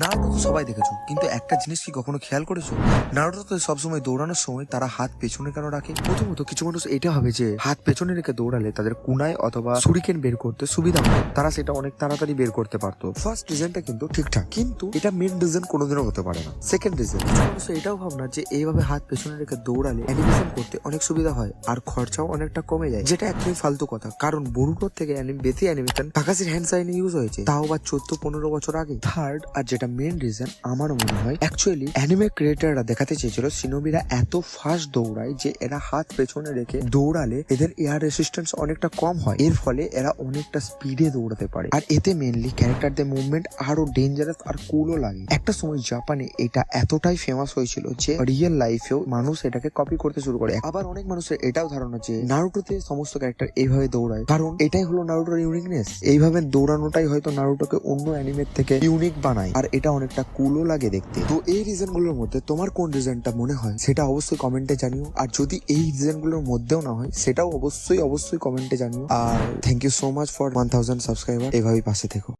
Naruto তো সবাই দেখেছো, কিন্তু একটা জিনিস কি কখনো খেয়াল করেছো? নারুটোতে সবসময় দৌড়ানোর সময় তারা হাত পেছনে কেন রাখে? প্রথমত কিছু মানুষ এটা ভাবে যে হাত পেছনে রেখে দৌড়ালে তাদের কুনায় অথবা সুরিকেন বের করতে সুবিধা হয়, তারা সেটা অনেক তাড়াতাড়ি বের করতে পারতো। ফার্স্ট রিজনটা কিন্তু ঠিকঠাক, কিন্তু এটা মেন রিজন কোনোদিনও হতে পারে না। সেকেন্ড রিজন, কিছু মানুষ এটাও ভাবনা যে এইভাবে হাত পেছনে রেখে দৌড়ালে অ্যানিমেশন করতে অনেক সুবিধা হয় আর খরচাও অনেকটা কমে যায়, যেটা একদমই ফালতু কথা। কারণ বরুটোর থেকে বেশি অ্যানিমেশন তাকাশির হ্যান্ড সাইনে ইউজ হয়েছে, তাও বা 14-15 বছর আগে। থার্ড আর যেটা মেন রিজন আমার মনে হয়, অ্যাকচুয়ালি অ্যানিমে ক্রিয়েটাররা দেখাতে চেয়েছিল সিনোবিরা এত ফাস্ট দৌড়ায় যে এরা হাত পেছনে রেখে দৌড়ালে এদের এয়ার রেসিস্ট্যান্স অনেকটা কম হয়, এর ফলে এরা অনেকটা স্পিডে দৌড়াতে পারে। আর এতে মেনলি ক্যারেক্টারদের মুভমেন্ট আরো ডেঞ্জারাস আর কুলও লাগে। একটা সময় জাপানে এটা এতটাই ফেমাস হয়েছিল যে রিয়েল লাইফেও মানুষ এটাকে কপি করতে শুরু করে। আবার অনেক মানুষের এটাও ধারণা যে নারুটোতে সমস্ত ক্যারেক্টার এইভাবে দৌড়ায়, কারণ এটাই হলো নারুটোর ইউনিকনেস। এইভাবে দৌড়ানোটাই হয়তো নারুটোকে অন্য অ্যানিমের থেকে ইউনিক বানায়, আর এটা অনেকটা কুলও লাগে দেখতে। তো এই রিজন গুলোর মধ্যে তোমার কোন রিজনটা মনে হয় সেটা অবশ্যই কমেন্টে জানিও, আর যদি এই রিজন গুলোর মধ্যেও না হয় সেটাও অবশ্যই কমেন্টে জানিও। আর thank you so much for 1000 subscriber, এভাবেই পাশে থেকো।